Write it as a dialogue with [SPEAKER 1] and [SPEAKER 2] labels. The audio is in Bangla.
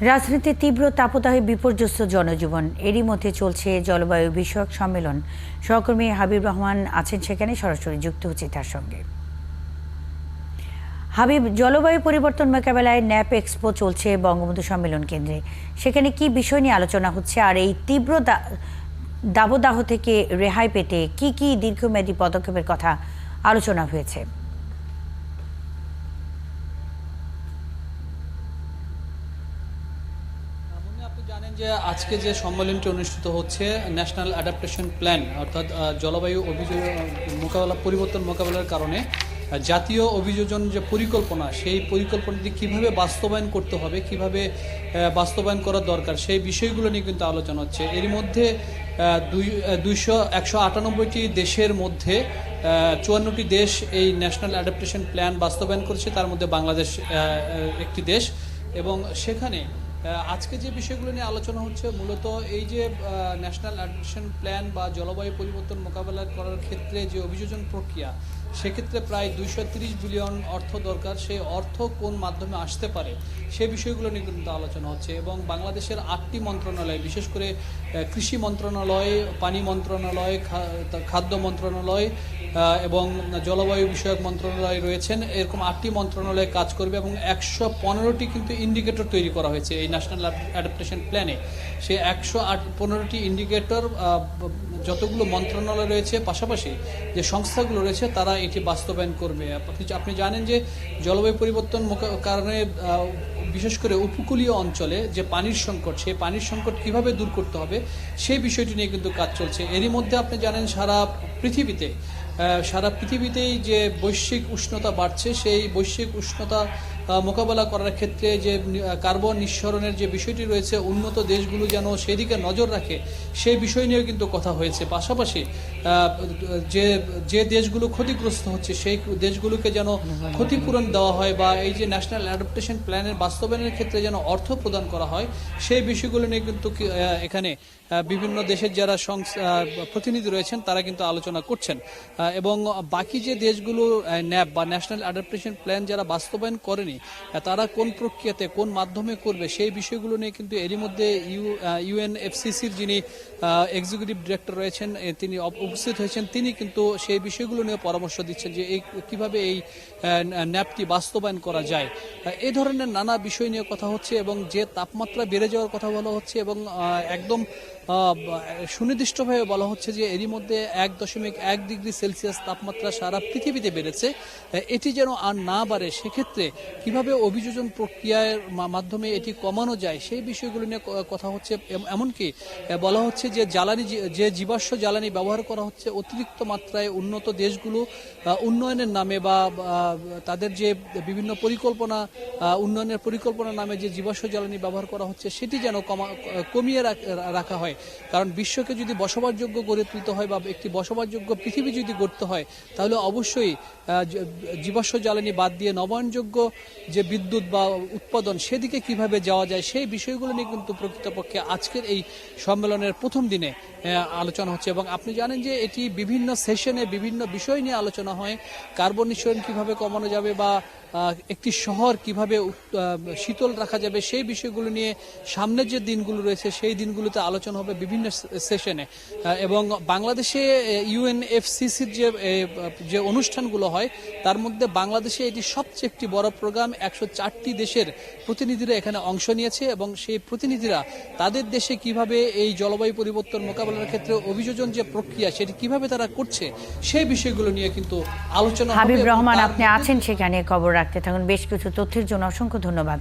[SPEAKER 1] রাজনীতির তীব্র তাপদাহে বিপর্যস্ত জনজীবন, এরই মধ্যে চলছে জলবায়ু বিষয়ক সম্মেলন। সহকর্মী হাবিব রহমান আছেন সেখানে, সরাসরি যুক্ত হচ্ছে তার সঙ্গে। হাবিব, জলবায়ু পরিবর্তন মোকাবেলায় ন্যাপ এক্সপো চলছে বঙ্গবন্ধু সম্মেলন কেন্দ্রে। সেখানে কি বিষয় নিয়ে আলোচনা হচ্ছে, আর এই তীব্র দাবদাহ থেকে রেহাই পেতে কি কি দীর্ঘমেয়াদী পদক্ষেপের কথা আলোচনা হয়েছে?
[SPEAKER 2] আপনি জানেন যে আজকে যে সম্মেলনটি অনুষ্ঠিত হচ্ছে ন্যাশনাল অ্যাডাপ্টেশন প্ল্যান, অর্থাৎ জলবায়ু পরিবর্তন মোকাবেলার কারণে জাতীয় অভিযোজন যে পরিকল্পনা, সেই পরিকল্পনাটি কিভাবে বাস্তবায়ন করতে হবে, কিভাবে বাস্তবায়ন করা দরকার, সেই বিষয়গুলো নিয়ে কিন্তু আলোচনা হচ্ছে। এর মধ্যে 198টি দেশের মধ্যে 54টি দেশ এই ন্যাশনাল অ্যাডাপ্টেশন প্ল্যান বাস্তবায়ন করেছে, তার মধ্যে বাংলাদেশ একটি দেশ। এবং সেখানে আজকে যে বিষয়গুলো নিয়ে আলোচনা হচ্ছে, মূলত এই যে ন্যাশনাল অ্যাডাপ্টেশন প্ল্যান বা জলবায়ু পরিবর্তন মোকাবেলা করার ক্ষেত্রে যে অভিযোজন প্রক্রিয়া, সেক্ষেত্রে প্রায় 230 বিলিয়ন অর্থ দরকার। সেই অর্থ কোন মাধ্যমে আসতে পারে, সেই বিষয়গুলো নিয়ে কিন্তু আলোচনা হচ্ছে। এবং বাংলাদেশের 8টি মন্ত্রণালয়, বিশেষ করে কৃষি মন্ত্রণালয়, পানি মন্ত্রণালয়, খাদ্য মন্ত্রণালয় এবং জলবায়ু বিষয়ক মন্ত্রণালয় রয়েছেন, এরকম 8টি মন্ত্রণালয় কাজ করবে। এবং 115টি কিন্তু ইন্ডিকেটর তৈরি করা হয়েছে এই ন্যাশনাল অ্যাডাপ্টেশন প্ল্যানে। সেই 115টি ইন্ডিকেটর যতগুলো মন্ত্রণালয় রয়েছে, পাশাপাশি যে সংস্থাগুলো রয়েছে, তারা এটি বাস্তবায়ন করবে। আপনি জানেন যে জলবায়ু পরিবর্তন কারণে বিশেষ করে উপকূলীয় অঞ্চলে যে পানির সংকট, সেই পানির সংকট কিভাবে দূর করতে হবে, সেই বিষয়টি নিয়ে কিন্তু কাজ চলছে। এরই মধ্যে আপনি জানেন সারা পৃথিবীতেই যে বৈশ্বিক উষ্ণতা বাড়ছে, সেই বৈশ্বিক উষ্ণতা মোকাবেলা করার ক্ষেত্রে যে কার্বন নিঃসরণের যে বিষয়টি রয়েছে, উন্নত দেশগুলো যেন সেদিকে নজর রাখে, সেই বিষয় নিয়েও কিন্তু কথা হয়েছে। পাশাপাশি যে দেশগুলো ক্ষতিগ্রস্ত হচ্ছে, সেই দেশগুলোকে যেন ক্ষতিপূরণ দেওয়া হয়, বা এই যে ন্যাশনাল অ্যাডাপ্টেশন প্ল্যানের বাস্তবায়নের ক্ষেত্রে যেন অর্থ প্রদান করা হয়, সেই বিষয়গুলো নিয়ে কিন্তু এখানে বিভিন্ন দেশের যারা প্রতিনিধি রয়েছেন, তারা কিন্তু আলোচনা করছেন। এবং বাকি যে দেশগুলো ন্যাপ বা ন্যাশনাল অ্যাডাপ্টেশন প্ল্যান যারা বাস্তবায়ন করেনি, তারা কোন প্রক্রিয়াতে, কোন মাধ্যমে করবে, সেই বিষয়গুলো নিয়ে কিন্তু এরই মধ্যে ইউএনএফসিসির যিনি এক্সিকিউটিভ ডিরেক্টর রয়েছেন, তিনি উপস্থিত হয়েছেন। তিনি কিন্তু সেই বিষয়গুলো নিয়ে পরামর্শ দিচ্ছেন যে কিভাবে এই ন্যাপটি বাস্তবায়ন করা যায়। এই ধরনের নানা বিষয় নিয়ে কথা হচ্ছে, এবং যে তাপমাত্রা বেড়ে যাওয়ার কথা বলা হচ্ছে, এবং একদম সুনির্দিষ্টভাবে বলা হচ্ছে যে এরই মধ্যে 1.1 ডিগ্রি সেলসিয়াস তাপমাত্রা সারা পৃথিবীতে বেড়েছে। এটি যেন আর না বাড়ে, সেক্ষেত্রে কিভাবে অভিযোজন প্রক্রিয়ার মাধ্যমে এটি কমানো যায়, সেই বিষয়গুলো নিয়ে কথা হচ্ছে। এমনকি বলা হচ্ছে যে যে জীবাশ্ম জ্বালানি ব্যবহার করা হচ্ছে অতিরিক্ত মাত্রায়, উন্নত দেশগুলো উন্নয়নের নামে বা তাদের যে বিভিন্ন উন্নয়নের পরিকল্পনার নামে যে জীবাশ্ম জ্বালানি ব্যবহার করা হচ্ছে, সেটি যেন কমিয়ে রাখা হয়। কারণ বিশ্বকে যদি বসবাসযোগ্য গড়ে তুলতে হয়, বা একটি বসবাসযোগ্য পৃথিবী যদি গড়তে হয়, তাহলে অবশ্যই জীবাশ্ম জ্বালানি বাদ দিয়ে নবায়নযোগ্য যে বিদ্যুৎ বা উৎপাদন, সেদিকে কিভাবে যাওয়া যায়, সেই বিষয়গুলো নিয়ে কিন্তু প্রকৃতপক্ষে আজকের এই সম্মেলনের প্রথম দিনে আলোচনা হচ্ছে। এবং আপনি জানেন যে এটি বিভিন্ন সেশনে বিভিন্ন বিষয় নিয়ে আলোচনা হয়। কার্বন নিঃসরণ কিভাবে কমানো যাবে, বা একটি শহর কিভাবে শীতল রাখা যাবে, সেই বিষয়গুলো নিয়ে সামনের যে দিনগুলো রয়েছে, সেই দিনগুলোতে আলোচনা হবে বিভিন্ন সেশনে। এবং বাংলাদেশে ইউএনএফসিসির যে অনুষ্ঠানগুলো হয়, তার মধ্যে বাংলাদেশে এটি সবচেয়ে একটি বড় প্রোগ্রাম। 104টি দেশের প্রতিনিধিরা এখানে অংশ নিয়েছে, এবং সেই প্রতিনিধিরা তাদের দেশে কিভাবে এই জলবায়ু পরিবর্তন মোকাবেলার ক্ষেত্রে অভিযোজন যে প্রক্রিয়া, সেটি কিভাবে তারা করছে, সেই বিষয়গুলো নিয়ে কিন্তু আলোচনা হবে।
[SPEAKER 1] হাবিব রহমান, আপনি আছেন সেখানে, খবর রাখতে থাকুন। বেশ কিছু তথ্যের জন্য অসংখ্য ধন্যবাদ।